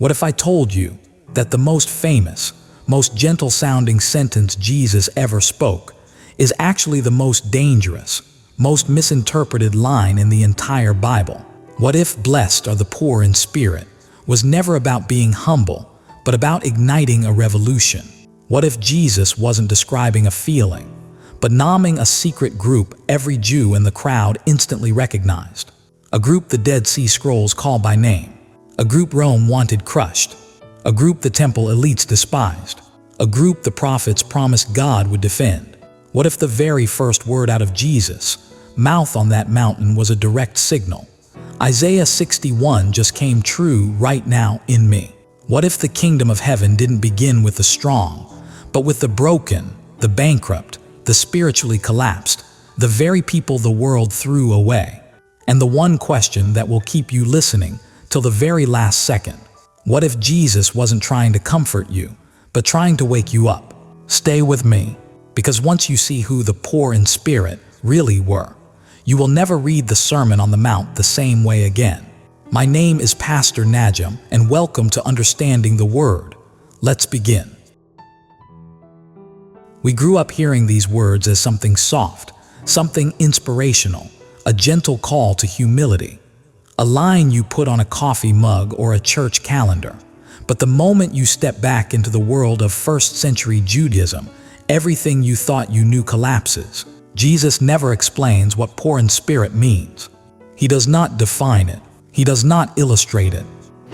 What if I told you that the most famous, most gentle-sounding sentence Jesus ever spoke is actually the most dangerous, most misinterpreted line in the entire Bible? What if "blessed are the poor in spirit" was never about being humble, but about igniting a revolution? What if Jesus wasn't describing a feeling, but naming a secret group every Jew in the crowd instantly recognized? A group the Dead Sea Scrolls call by name. A group Rome wanted crushed. A group the temple elites despised. A group the prophets promised God would defend. What if the very first word out of Jesus' mouth on that mountain was a direct signal? Isaiah 61 just came true right now in me. What if the kingdom of heaven didn't begin with the strong, but with the broken, the bankrupt, the spiritually collapsed, the very people the world threw away? And the one question that will keep you listening till the very last second: what if Jesus wasn't trying to comfort you, but trying to wake you up? Stay with me, because once you see who the poor in spirit really were, you will never read the Sermon on the Mount the same way again. My name is Pastor Najam, and welcome to Understanding the Word. Let's begin. We grew up hearing these words as something soft, something inspirational, a gentle call to humility, a line you put on a coffee mug or a church calendar. But the moment you step back into the world of first-century Judaism, everything you thought you knew collapses. Jesus never explains what poor in spirit means. He does not define it. He does not illustrate it.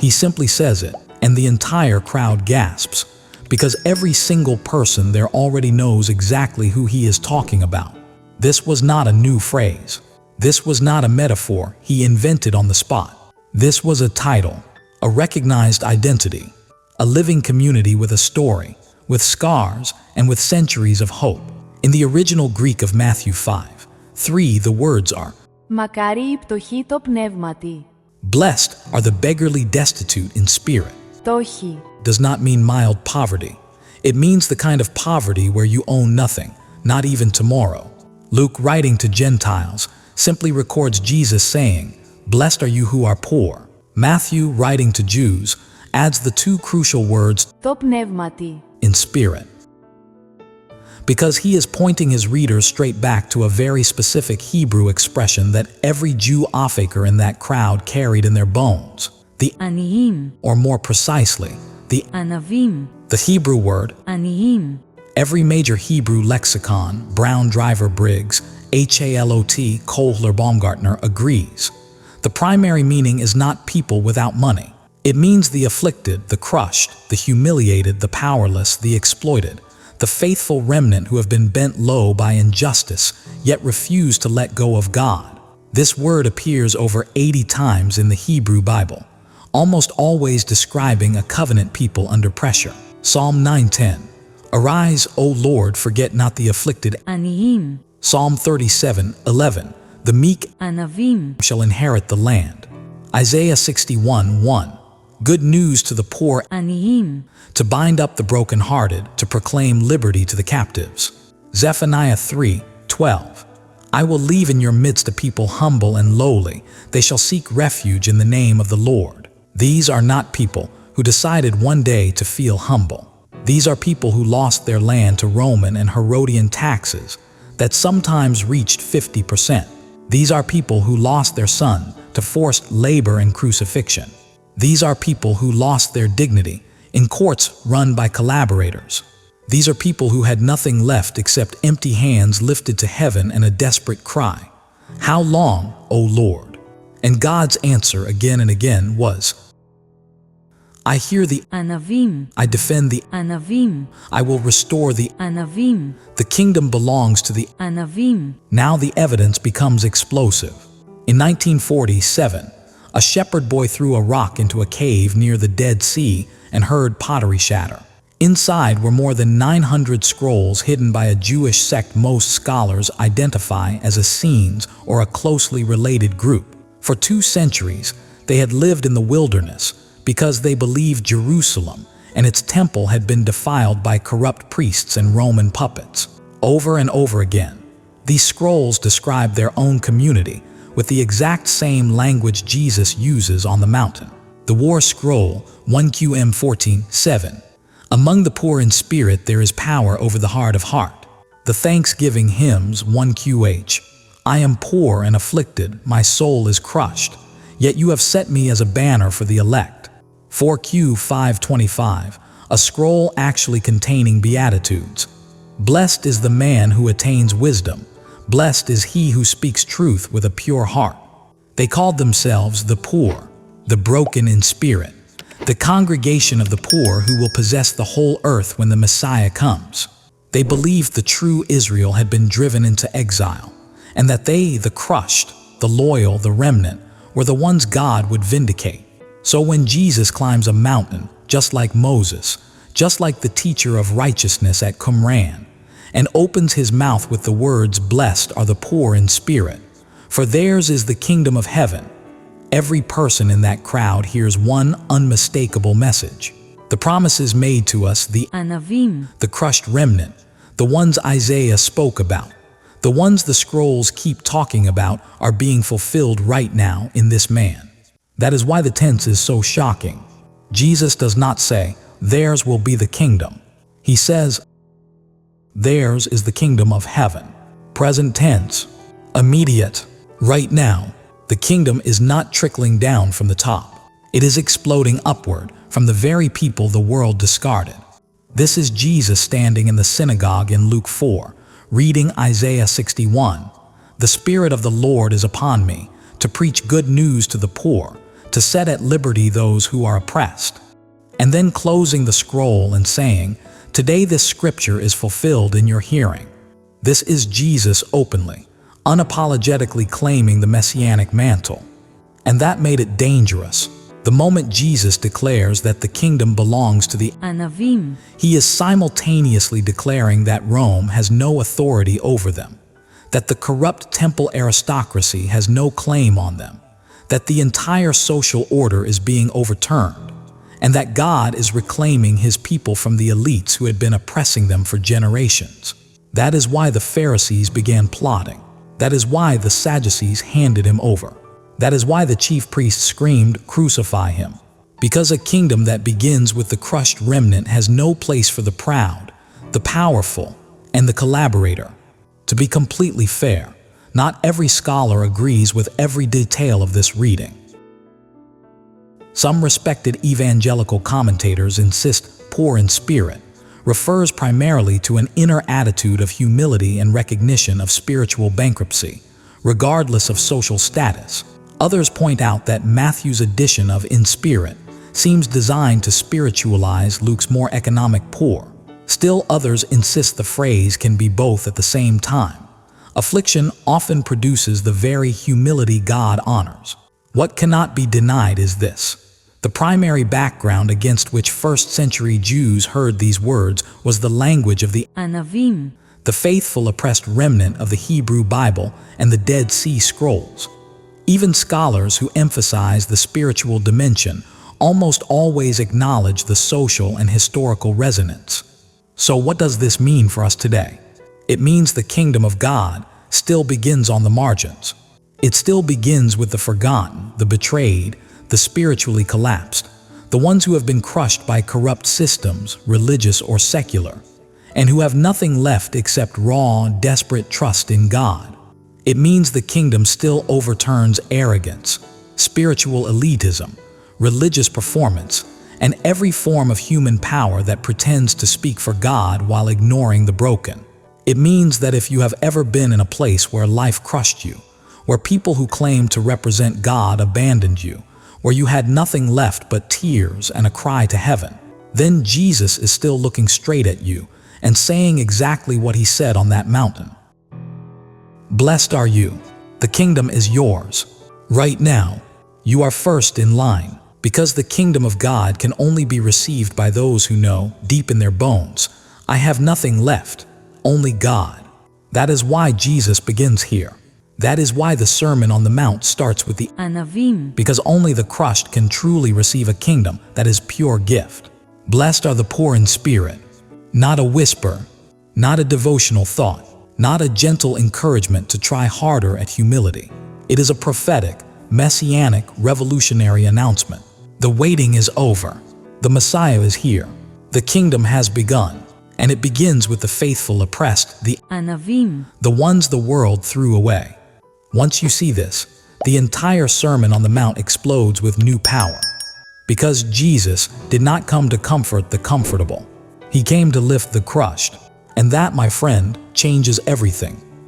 He simply says it, and the entire crowd gasps, because every single person there already knows exactly who he is talking about. This was not a new phrase. This was not a metaphor he invented on the spot. This was a title, a recognized identity, a living community with a story, with scars, and with centuries of hope. In the original Greek of Matthew 5:3, the words are, Μακάρι η πτωχή το πνεύματι. "Blessed are the beggarly destitute in spirit." Πτώχη. Does not mean mild poverty. It means the kind of poverty where you own nothing, not even tomorrow. Luke, writing to Gentiles, simply records Jesus saying, "Blessed are you who are poor." Matthew, writing to Jews, adds the two crucial words, Το πνεύματι. "in spirit," because he is pointing his readers straight back to a very specific Hebrew expression that every Jew off-acre in that crowd carried in their bones. The Ανιήμ. or more precisely, the Αναβήμ. Hebrew word. Ανιήμ. Every major Hebrew lexicon, Brown Driver Briggs, HALOT, Kohler Baumgartner, agrees. The primary meaning is not people without money. It means the afflicted, the crushed, the humiliated, the powerless, the exploited, the faithful remnant who have been bent low by injustice, yet refuse to let go of God. This word appears over 80 times in the Hebrew Bible, almost always describing a covenant people under pressure. Psalm 9:10, "Arise, O Lord, forget not the afflicted." Ανιήμ. Psalm 37:11, "The meek Αναβήμ. shall inherit the land." Isaiah 61:1, "Good news to the poor, Ανιήμ. to bind up the brokenhearted, to proclaim liberty to the captives." Zephaniah 3:12, "I will leave in your midst a people humble and lowly. They shall seek refuge in the name of the Lord." These are not people who decided one day to feel humble. These are people who lost their land to Roman and Herodian taxes that sometimes reached 50%. These are people who lost their son to forced labor and crucifixion. These are people who lost their dignity in courts run by collaborators. These are people who had nothing left except empty hands lifted to heaven and a desperate cry, "How long, O Lord?" And God's answer again and again was, "I hear thee, Αναβήμ. I defend thee, Αναβήμ. I will restore thee, Αναβήμ. the kingdom belongs to thee." Αναβήμ. Now the evidence becomes explosive. In 1947, a shepherd boy threw a rock into a cave near the Dead Sea and heard pottery shatter. Inside were more than 900 scrolls hidden by a Jewish sect most scholars identify as Essenes or a closely related group. For 2 centuries, they had lived in the wilderness because they believed Jerusalem and its temple had been defiled by corrupt priests and Roman puppets. Over and over again, these scrolls describe their own community with the exact same language Jesus uses on the mountain. The War Scroll, 1 Qm 14:7. Among the poor in spirit there is power over the hard of heart. The Thanksgiving Hymns, 1 Qh. I am poor and afflicted, my soul is crushed, yet you have set me as a banner for the elect. 4Q 525, a scroll actually containing Beatitudes. Blessed is the man who attains wisdom. Blessed is he who speaks truth with a pure heart. They called themselves the poor, the broken in spirit, the congregation of the poor who will possess the whole earth when the Messiah comes. They believed the true Israel had been driven into exile, and that they, the crushed, the loyal, the remnant, were the ones God would vindicate. So when Jesus climbs a mountain, just like Moses, just like the teacher of righteousness at Qumran, and opens his mouth with the words, "Blessed are the poor in spirit, for theirs is the kingdom of heaven," every person in that crowd hears one unmistakable message. The promises made to us, the Anavim, the crushed remnant, the ones Isaiah spoke about, the ones the scrolls keep talking about, are being fulfilled right now in this man. That is why the tense is so shocking. Jesus does not say, "Theirs will be the kingdom." He says, "Theirs is the kingdom of heaven." Present tense, immediate, right now. The kingdom is not trickling down from the top. It is exploding upward from the very people the world discarded. This is Jesus standing in the synagogue in Luke 4, reading Isaiah 61. "The Spirit of the Lord is upon me, to preach good news to the poor, to set at liberty those who are oppressed." And then closing the scroll and saying, "Today this scripture is fulfilled in your hearing." This is Jesus openly, unapologetically claiming the messianic mantle. And that made it dangerous. The moment Jesus declares that the kingdom belongs to the Anavim, he is simultaneously declaring that Rome has no authority over them, that the corrupt temple aristocracy has no claim on them, that the entire social order is being overturned, and that God is reclaiming his people from the elites who had been oppressing them for generations. That is why the Pharisees began plotting. That is why the Sadducees handed him over. That is why the chief priests screamed, "Crucify him." Because a kingdom that begins with the crushed remnant has no place for the proud, the powerful, and the collaborator. To be completely fair, not every scholar agrees with every detail of this reading. Some respected evangelical commentators insist "poor in spirit" refers primarily to an inner attitude of humility and recognition of spiritual bankruptcy, regardless of social status. Others point out that Matthew's addition of "in spirit" seems designed to spiritualize Luke's more economic poor. Still others insist the phrase can be both at the same time. Affliction often produces the very humility God honors. What cannot be denied is this: the primary background against which first-century Jews heard these words was the language of the Anavim, the faithful oppressed remnant of the Hebrew Bible and the Dead Sea Scrolls. Even scholars who emphasize the spiritual dimension almost always acknowledge the social and historical resonance. So what does this mean for us today? It means the kingdom of God still begins on the margins. It still begins with the forgotten, the betrayed, the spiritually collapsed, the ones who have been crushed by corrupt systems, religious or secular, and who have nothing left except raw, desperate trust in God. It means the kingdom still overturns arrogance, spiritual elitism, religious performance, and every form of human power that pretends to speak for God while ignoring the broken. It means that if you have ever been in a place where life crushed you, where people who claimed to represent God abandoned you, where you had nothing left but tears and a cry to heaven, then Jesus is still looking straight at you and saying exactly what he said on that mountain. Blessed are you. The kingdom is yours. Right now, you are first in line, because the kingdom of God can only be received by those who know, deep in their bones, I have nothing left, only God. That is why Jesus begins here. That is why the Sermon on the Mount starts with the Anavim, because only the crushed can truly receive a kingdom that is pure gift. Blessed are the poor in spirit. Not a whisper, not a devotional thought, not a gentle encouragement to try harder at humility. It is a prophetic, messianic, revolutionary announcement. The waiting is over. The Messiah is here. The kingdom has begun. And it begins with the faithful oppressed, the ענבים, ones the world threw away. Once you see this, the entire Sermon on the Mount explodes with new power. Because Jesus did not come to comfort the comfortable. He came to lift the crushed. And that, my friend, changes everything.